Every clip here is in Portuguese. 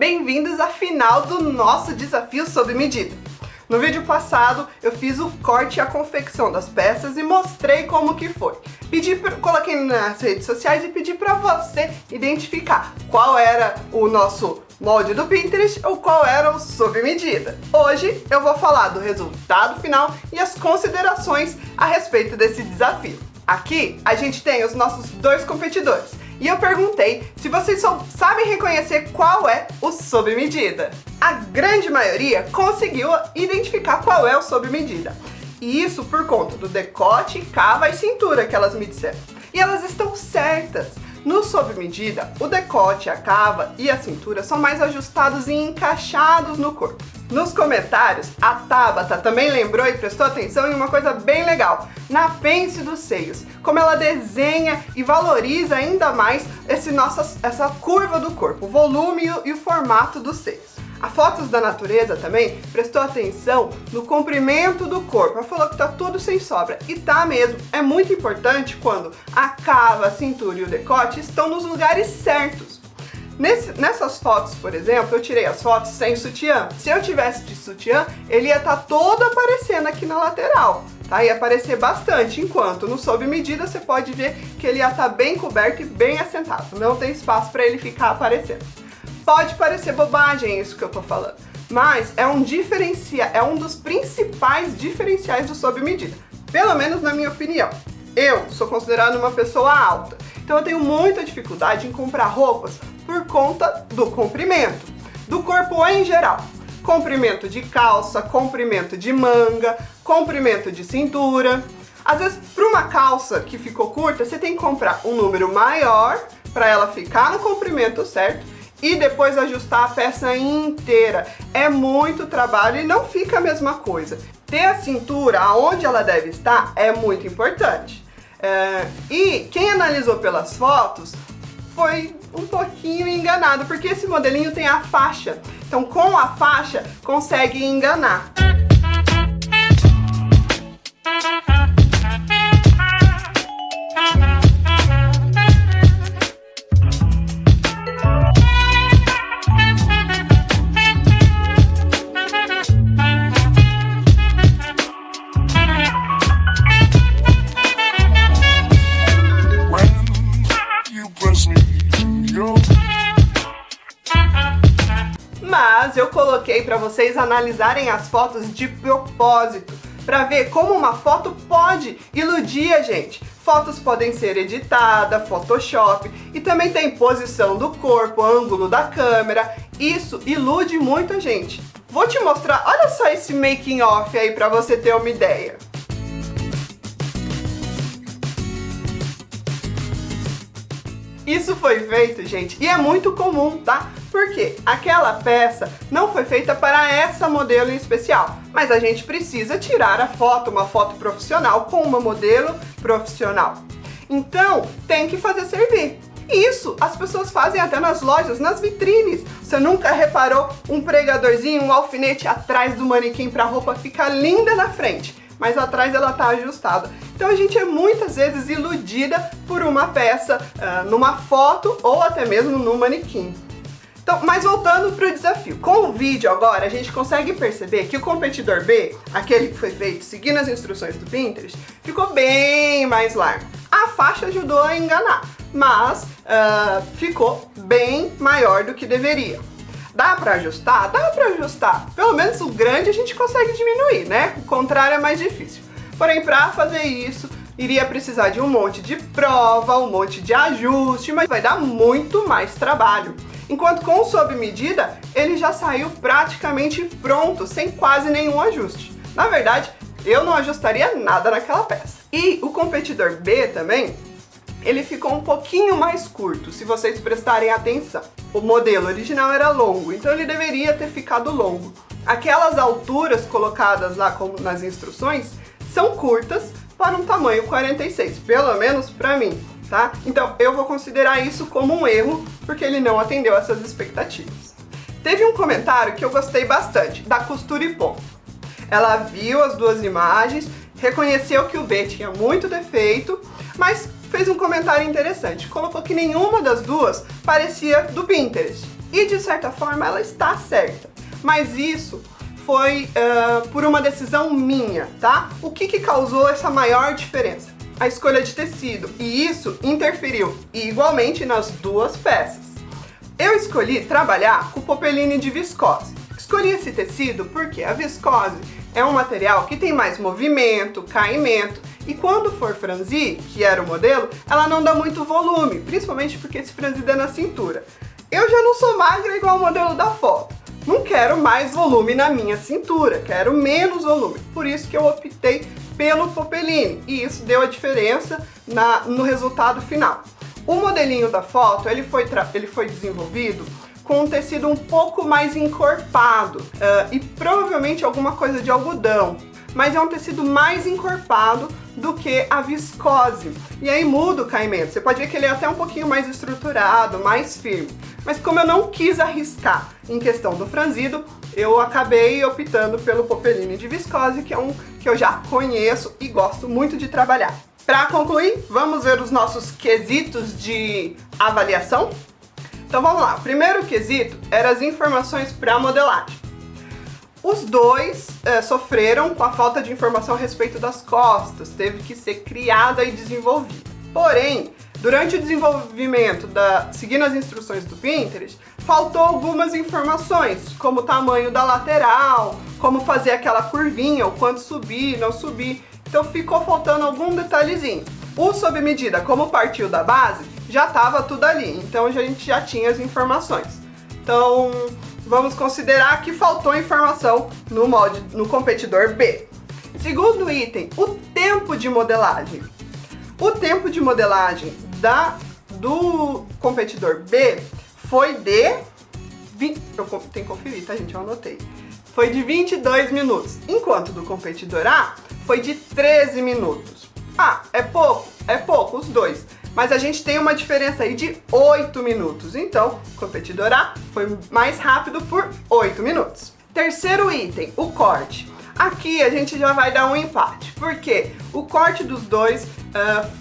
Bem-vindos à final do nosso desafio sob medida. No vídeo passado eu fiz o corte e a confecção das peças e mostrei como que foi. Coloquei nas redes sociais e pedi para você identificar qual era o nosso molde do Pinterest ou qual era o sob medida. Hoje eu vou falar do resultado final e as considerações a respeito desse desafio. Aqui a gente tem os nossos dois competidores e eu perguntei se vocês sabem reconhecer qual é o sob medida. A grande maioria conseguiu identificar qual é o sob medida. E isso por conta do decote, cava e cintura que elas me disseram. E elas estão certas. No sob medida, o decote, a cava e a cintura são mais ajustados e encaixados no corpo. Nos comentários, a Tabata também lembrou e prestou atenção em uma coisa bem legal, na pence dos seios, como ela desenha e valoriza ainda mais essa curva do corpo, o volume e o formato dos seios. A Fotos da Natureza também prestou atenção no comprimento do corpo. Ela falou que tá tudo sem sobra. E tá mesmo. É muito importante quando a cava, a cintura e o decote estão nos lugares certos. Nessas fotos, por exemplo, eu tirei as fotos sem sutiã. Se eu tivesse de sutiã, ele ia estar todo aparecendo aqui na lateral. Tá? Ia aparecer bastante, enquanto no sob medida você pode ver que ele ia estar bem coberto e bem assentado. Não tem espaço para ele ficar aparecendo. Pode parecer bobagem isso que eu tô falando, mas é um dos principais diferenciais do sob medida, pelo menos na minha opinião. Eu sou considerada uma pessoa alta, então eu tenho muita dificuldade em comprar roupas por conta do comprimento, do corpo em geral. Comprimento de calça, comprimento de manga, comprimento de cintura. Às vezes, para uma calça que ficou curta, você tem que comprar um número maior para ela ficar no comprimento certo, e depois ajustar a peça inteira. É muito trabalho e não fica a mesma coisa. Ter a cintura aonde ela deve estar é muito importante. E quem analisou pelas fotos foi um pouquinho enganado, porque esse modelinho tem a faixa. Então com a faixa consegue enganar. Mas eu coloquei para vocês analisarem as fotos de propósito, para ver como uma foto pode iludir a gente. Fotos podem ser editadas, Photoshop, e também tem posição do corpo, ângulo da câmera. Isso ilude muita gente. Vou te mostrar, olha só esse making off aí para você ter uma ideia. Isso foi feito, gente, e é muito comum, tá? Porque aquela peça não foi feita para essa modelo em especial, mas a gente precisa tirar a foto, uma foto profissional com uma modelo profissional. Então, tem que fazer servir. Isso as pessoas fazem até nas lojas, nas vitrines. Você nunca reparou um pregadorzinho, um alfinete atrás do manequim para a roupa ficar linda na frente, mas atrás ela tá ajustada. Então a gente é muitas vezes iludida por uma peça numa foto ou até mesmo no manequim. Então, mas voltando para o desafio, com o vídeo agora a gente consegue perceber que o competidor B, aquele que foi feito seguindo as instruções do Pinterest, ficou bem mais largo. A faixa ajudou a enganar, mas ficou bem maior do que deveria. Dá para ajustar? Dá para ajustar. Pelo menos o grande a gente consegue diminuir, né? O contrário é mais difícil. Porém, para fazer isso, iria precisar de um monte de prova, um monte de ajuste, mas vai dar muito mais trabalho. Enquanto com o sob medida, ele já saiu praticamente pronto, sem quase nenhum ajuste. Na verdade, eu não ajustaria nada naquela peça. E o competidor B também, ele ficou um pouquinho mais curto, se vocês prestarem atenção. O modelo original era longo, então ele deveria ter ficado longo. Aquelas alturas colocadas lá como nas instruções são curtas para um tamanho 46, pelo menos para mim, tá? Então eu vou considerar isso como um erro, porque ele não atendeu essas expectativas. Teve um comentário que eu gostei bastante, da Costura e Ponto. Ela viu as duas imagens, reconheceu que o B tinha muito defeito, mas fez um comentário interessante. Colocou que nenhuma das duas parecia do Pinterest. E de certa forma ela está certa, mas isso foi por uma decisão minha, tá? O que causou essa maior diferença? A escolha de tecido, e isso interferiu igualmente nas duas peças. Eu escolhi trabalhar com popeline de viscose. Escolhi esse tecido porque a viscose é um material que tem mais movimento, caimento, e quando for franzir, que era o modelo, ela não dá muito volume, principalmente porque esse franzido é na cintura. Eu já não sou magra igual o modelo da foto. Não quero mais volume na minha cintura, quero menos volume. Por isso que eu optei pelo popeline, e isso deu a diferença no resultado final. O modelinho da foto, ele foi desenvolvido com um tecido um pouco mais encorpado e provavelmente alguma coisa de algodão, mas é um tecido mais encorpado do que a viscose, e aí muda o caimento. Você pode ver que ele é até um pouquinho mais estruturado, mais firme, mas como eu não quis arriscar em questão do franzido, eu acabei optando pelo popeline de viscose, que é um que eu já conheço e gosto muito de trabalhar. Para concluir, vamos ver os nossos quesitos de avaliação? Então vamos lá, o primeiro quesito era as informações para a modelagem. Os dois sofreram com a falta de informação a respeito das costas, teve que ser criada e desenvolvida. Porém, durante o desenvolvimento, seguindo as instruções do Pinterest, faltou algumas informações, como o tamanho da lateral, como fazer aquela curvinha, o quanto subir, não subir. Então ficou faltando algum detalhezinho. O sob medida, como partiu da base, já estava tudo ali, então a gente já tinha as informações. Então vamos considerar que faltou informação no competidor B. Segundo item, o tempo de modelagem. O tempo de modelagem do competidor B foi de... Eu tenho que conferir, tá, gente? Eu anotei. Foi de 22 minutos, enquanto do competidor A foi de 13 minutos. Ah, é pouco? É pouco, os dois. Mas a gente tem uma diferença aí de 8 minutos. Então, o competidor A foi mais rápido por 8 minutos. Terceiro item, o corte. Aqui a gente já vai dar um empate, porque o corte dos dois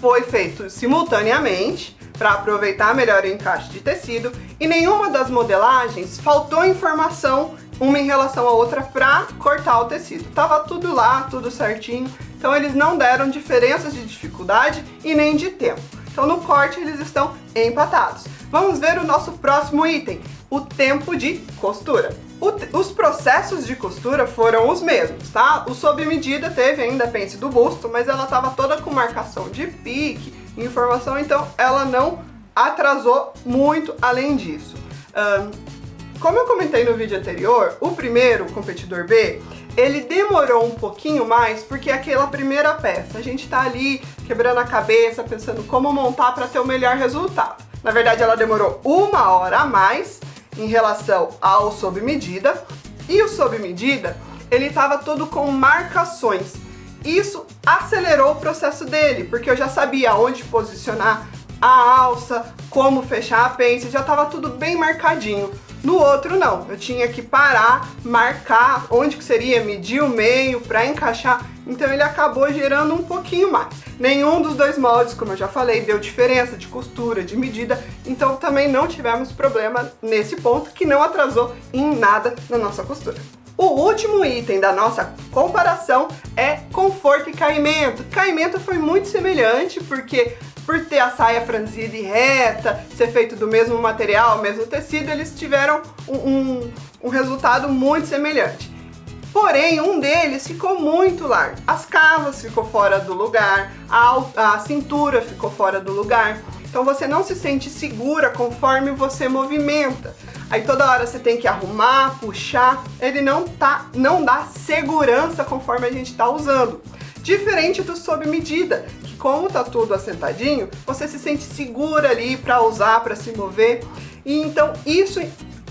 foi feito simultaneamente para aproveitar melhor o encaixe de tecido, e nenhuma das modelagens faltou informação uma em relação à outra para cortar o tecido. Tava tudo lá, tudo certinho, então eles não deram diferenças de dificuldade e nem de tempo. Então no corte eles estão empatados. Vamos ver o nosso próximo item, o tempo de costura. Os processos de costura foram os mesmos, tá? O sob medida teve ainda a pence do busto, mas ela estava toda com marcação de pique, informação, então ela não atrasou muito além disso. Como eu comentei no vídeo anterior, o primeiro, o competidor B, ele demorou um pouquinho mais porque é aquela primeira peça. A gente tá ali quebrando a cabeça, pensando como montar para ter o melhor resultado. Na verdade, ela demorou 1 hora a mais em relação ao sob medida, e o sob medida, ele estava todo com marcações. Isso acelerou o processo dele, porque eu já sabia onde posicionar a alça, como fechar a pence, já estava tudo bem marcadinho. No outro não, eu tinha que parar, marcar onde que seria, medir o meio para encaixar, então ele acabou gerando um pouquinho mais. Nenhum dos dois moldes, como eu já falei, deu diferença de costura, de medida, então também não tivemos problema nesse ponto, que não atrasou em nada na nossa costura. O último item da nossa comparação é conforto e caimento. Caimento foi muito semelhante, porque por ter a saia franzida e reta, ser feito do mesmo material, mesmo tecido, eles tiveram um resultado muito semelhante. Porém, um deles ficou muito largo. As cavas ficou fora do lugar, a cintura ficou fora do lugar. Então você não se sente segura conforme você movimenta. Aí toda hora você tem que arrumar, puxar, ele não dá segurança conforme a gente está usando. Diferente do sob medida, que como tá tudo assentadinho, você se sente segura ali para usar, para se mover. E então isso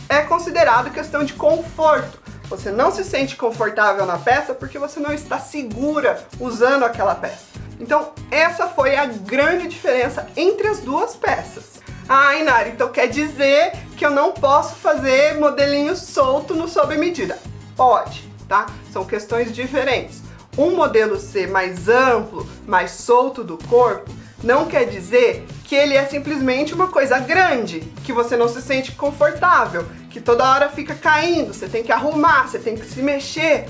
é considerado questão de conforto. Você não se sente confortável na peça porque você não está segura usando aquela peça. Então essa foi a grande diferença entre as duas peças. Ah, Inari, então quer dizer que eu não posso fazer modelinho solto no sob medida? Pode, tá? São questões diferentes. Um modelo ser mais amplo, mais solto do corpo, não quer dizer que ele é simplesmente uma coisa grande, que você não se sente confortável, que toda hora fica caindo, você tem que arrumar, você tem que se mexer.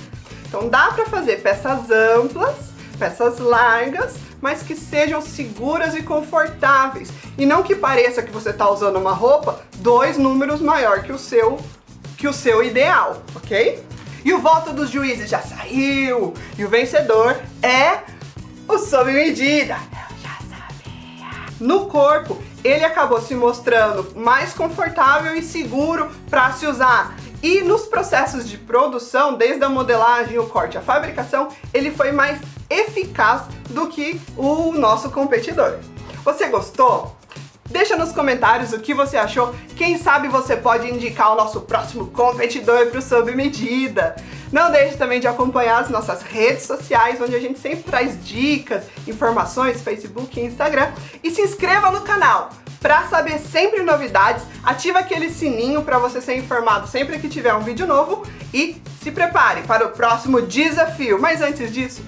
Então dá para fazer peças amplas, peças largas, mas que sejam seguras e confortáveis. E não que pareça que você está usando uma roupa 2 números maior que o seu ideal, ok? E o voto dos juízes já saiu, e o vencedor é o sob medida. Eu já sabia. No corpo, ele acabou se mostrando mais confortável e seguro para se usar. E nos processos de produção, desde a modelagem, o corte, a fabricação, ele foi mais eficaz do que o nosso competidor. Você gostou? Deixa nos comentários o que você achou. Quem sabe você pode indicar o nosso próximo competidor para o Sob Medida. Não deixe também de acompanhar as nossas redes sociais, onde a gente sempre traz dicas, informações, Facebook e Instagram. E se inscreva no canal para saber sempre novidades. Ativa aquele sininho para você ser informado sempre que tiver um vídeo novo. E se prepare para o próximo desafio. Mas antes disso...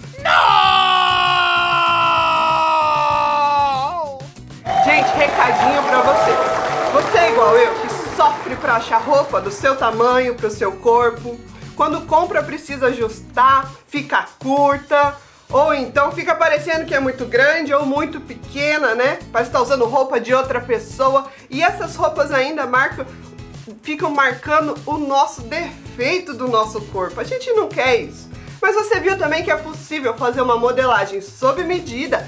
Gente, recadinho pra você. Você é igual eu, que sofre pra achar roupa do seu tamanho, pro seu corpo. Quando compra precisa ajustar, fica curta, ou então fica parecendo que é muito grande ou muito pequena, né? Parece que tá usando roupa de outra pessoa. E essas roupas ainda ficam marcando o nosso defeito do nosso corpo. A gente não quer isso. Mas você viu também que é possível fazer uma modelagem sob medida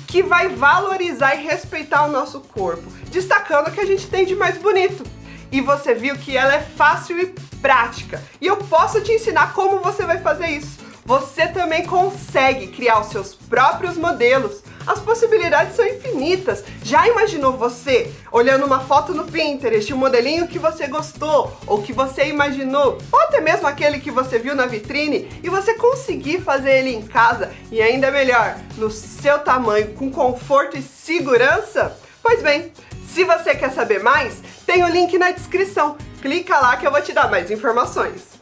que vai valorizar e respeitar o nosso corpo, destacando o que a gente tem de mais bonito. E você viu que ela é fácil e prática. E eu posso te ensinar como você vai fazer isso. Você também consegue criar os seus próprios modelos. As possibilidades são infinitas. Já imaginou você olhando uma foto no Pinterest, um modelinho que você gostou, ou que você imaginou, ou até mesmo aquele que você viu na vitrine, e você conseguir fazer ele em casa, e ainda melhor, no seu tamanho, com conforto e segurança? Pois bem, se você quer saber mais, tem o link na descrição. Clica lá que eu vou te dar mais informações.